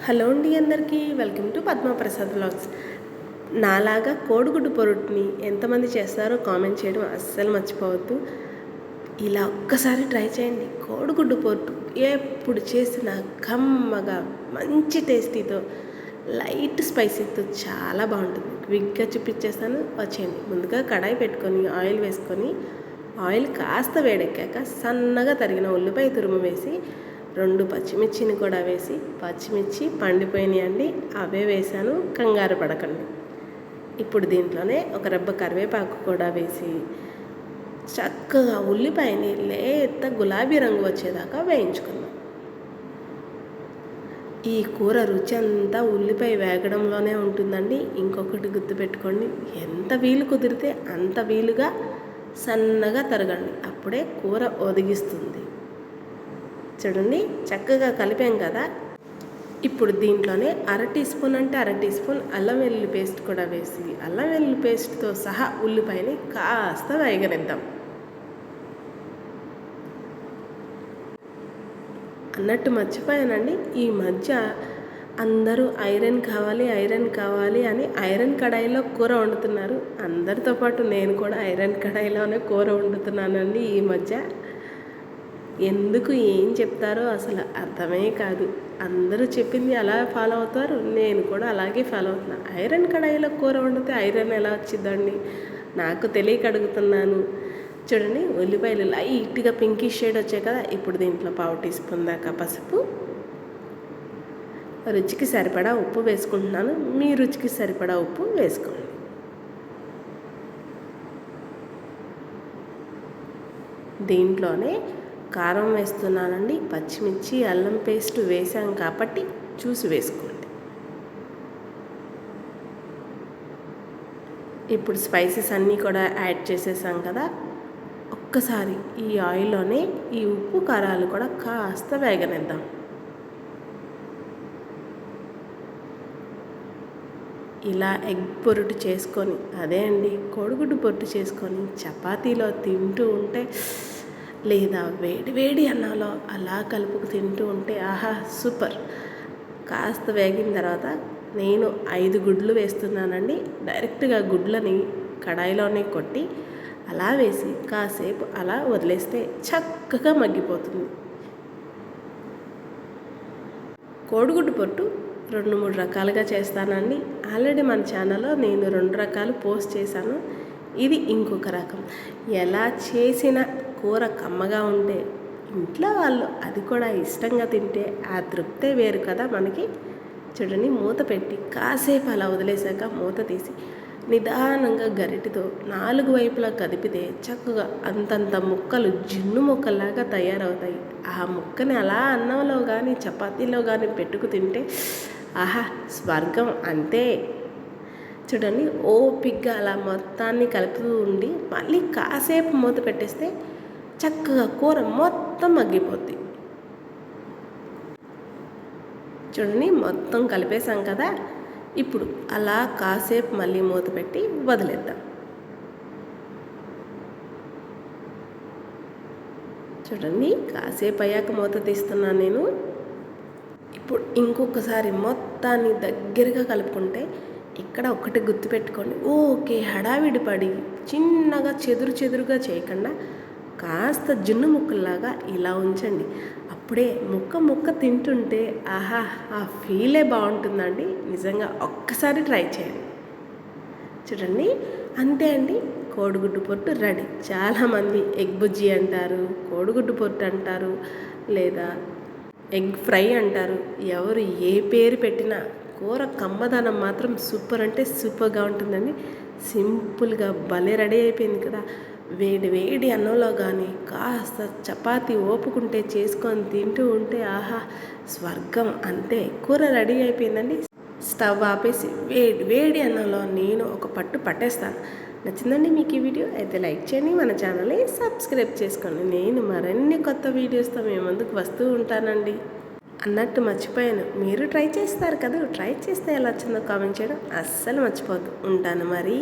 Hello అండి, అందరికీ welcome to Padma Prasad vlogs. నాలాగా కోడిగుడ్డు పొరుటుని ఎంతమంది చేస్తారో కామెంట్ చేయడం అస్సలు మర్చిపోవద్దు. ఇలా ఒక్కసారి ట్రై చేయండి. కోడిగుడ్డు పొరుటు ఎప్పుడు చేసినా కమ్మగా మంచి టేస్టీతో లైట్ స్పైసీతో చాలా బాగుంటుంది. క్విక్గా చూపించేస్తాను, వచ్చేయండి. ముందుగా కడాయి పెట్టుకొని ఆయిల్ వేసుకొని ఆయిల్ కాస్త వేడెక్కాక సన్నగా తరిగిన ఉల్లిపాయ తురుము వేసి 2 పచ్చిమిర్చిని కూడా వేసి, పచ్చిమిర్చి పండిపోయినాయండి, అవే వేసాను, కంగారు పడకండి. ఇప్పుడు దీంట్లోనే ఒక రెబ్బ కరివేపాకు కూడా వేసి చక్కగా ఉల్లిపాయని లేత గులాబీ రంగు వచ్చేదాకా వేయించుకుందాం. ఈ కూర రుచి అంతా ఉల్లిపాయ వేగడంలోనే ఉంటుందండి. ఇంకొకటి గుర్తుపెట్టుకోండి, ఎంత వీలు కుదిరితే అంత వీలుగా సన్నగా తరగండి, అప్పుడే కూర ఒదిగిస్తుంది. చూడండి, చక్కగా కలిపాం కదా. ఇప్పుడు దీంట్లోనే 1/2 టీ స్పూన్ అంటే 1/2 టీ స్పూన్ అల్లం వెల్లుల్లి పేస్ట్ కూడా వేసి అల్లం వెల్లుల్లి పేస్ట్తో సహా ఉల్లిపాయని కాస్త వేగనిద్దాం. అన్నట్టు మర్చిపోయానండి, ఈ మధ్య అందరూ ఐరన్ కావాలి అని ఐరన్ కడాయిలో కూర వండుతున్నారు. అందరితో పాటు నేను కూడా ఐరన్ కడాయిలోనే కూర వండుతున్నానండి ఈ మధ్య. ఎందుకు ఏం చెప్తారో అసలు అర్థమే కాదు. అందరూ చెప్పింది అలా ఫాలో అవుతారు, నేను కూడా అలాగే ఫాలో అవుతున్నాను. ఐరన్ కడాయిలో కూర వండితే ఐరన్ ఎలా వచ్చిందండి? నాకు తెలియక అడుగుతున్నాను. చూడండి, ఉల్లిపాయలు లైట్గా పింకిష్ షేడ్ వచ్చాయి కదా. ఇప్పుడు దీంట్లో 1/2 టీ స్పూన్ దాకా పసుపు, రుచికి సరిపడా ఉప్పు వేసుకుంటున్నాను. మీ రుచికి సరిపడా ఉప్పు వేసుకోండి. దీంట్లోనే కారం వేస్తున్నానండి. పచ్చిమిర్చి అల్లం పేస్ట్ వేసాం కాబట్టి చూసి వేసుకోండి. ఇప్పుడు స్పైసెస్ అన్నీ కూడా యాడ్ చేసేసాం కదా. ఒక్కసారి ఈ ఆయిల్లోనే ఈ ఉప్పు కారాలు కూడా కాస్త వేగనిద్దాం. ఇలా ఎగ్ పొరుటు చేసుకొని, అదే అండి కోడిగుడ్డు పొరుటు చేసుకొని చపాతీలో తింటూ ఉంటే, లేదా వేడి అన్నంలో అలా కలుపుకు తింటూ ఉంటే ఆహా సూపర్. కాస్త వేగిన తర్వాత నేను 5 గుడ్లు వేస్తున్నానండి. డైరెక్ట్గా గుడ్లని కడాయిలోనే కొట్టి అలా వేసి కాసేపు అలా వదిలేస్తే చక్కగా మగ్గిపోతుంది. కోడిగుడ్డు పొట్టు 2-3 రకాలుగా చేస్తానండి. ఆల్రెడీ మన ఛానల్లో నేను 2 రకాలు పోస్ట్ చేశాను. ఇది ఇంకొక రకం. ఎలా చేసిన కూర కమ్మగా ఉంటే ఇంట్లో వాళ్ళు అది కూడా ఇష్టంగా తింటే ఆ తృప్తే వేరు కదా మనకి. చూడండి, మూత పెట్టి కాసేపు అలా వదిలేసాక మూత తీసి నిదానంగా గరిటెతో 4 వైపులా కదిపితే చక్కగా అంతంత ముక్కలు జిన్ను ముక్కల్లాగా తయారవుతాయి. ఆ ముక్కని అలా అన్నంలో కానీ చపాతీలో కానీ పెట్టుకు తింటే ఆహా స్వర్గం అంతే. చూడండి, ఓపిగ్గా అలా మొత్తాన్ని కలుపుతూ ఉండి మళ్ళీ కాసేపు మూత పెట్టేస్తే చక్కగా కూర మొత్తం మగ్గిపోద్ది. చూడండి, మొత్తం కలిపేసాం కదా. ఇప్పుడు అలా కాసేపు మళ్ళీ మూత పెట్టి వదిలేద్దాం. చూడండి, కాసేపు అయ్యాక మూత తీస్తున్నాను నేను. ఇప్పుడు ఇంకొకసారి మొత్తాన్ని దగ్గరగా కలుపుకుంటే, ఇక్కడ ఒకటి గుర్తుపెట్టుకోండి, ఓకే హడావిడి పడి చిన్నగా చెదురుగా చేయకుండా కాస్త జున్ను ముక్కల్లాగా ఇలా ఉంచండి. అప్పుడే ముక్క తింటుంటే ఆహా ఆ ఫీలే బాగుంటుందండి. నిజంగా ఒక్కసారి ట్రై చేయండి. చూడండి, అంతే అండి, కోడిగుడ్డు పొట్టు రెడీ. చాలామంది ఎగ్ బుజ్జి అంటారు, కోడిగుడ్డు పొట్టు అంటారు, లేదా ఎగ్ ఫ్రై అంటారు. ఎవరు ఏ పేరు పెట్టినా కూర కమ్మదనం మాత్రం సూపర్ అంటే సూపర్గా ఉంటుందండి. సింపుల్గా భలే రెడీ అయిపోయింది కదా. వేడి అన్నంలో కానీ కాస్త చపాతీ ఓపుకుంటే చేసుకొని తింటూ ఉంటే ఆహా స్వర్గం అంతే. కూర రెడీ అయిపోయిందండి. స్టవ్ ఆపేసి వేడి అన్నంలో నేను ఒక పట్టు పట్టేస్తాను. నచ్చిందండి మీకు ఈ వీడియో? అయితే లైక్ చేయండి, మన ఛానల్ని సబ్స్క్రైబ్ చేసుకోండి. నేను మరిన్ని కొత్త వీడియోస్తో మీ ముందుకు వస్తూ ఉంటానండి. అన్నట్టు మర్చిపోయాను, మీరు ట్రై చేస్తారు కదా. ట్రై చేస్తే ఎలా వచ్చిందో కామెంట్ చేయడం అస్సలు మర్చిపోద్దు. ఉంటాను మరి.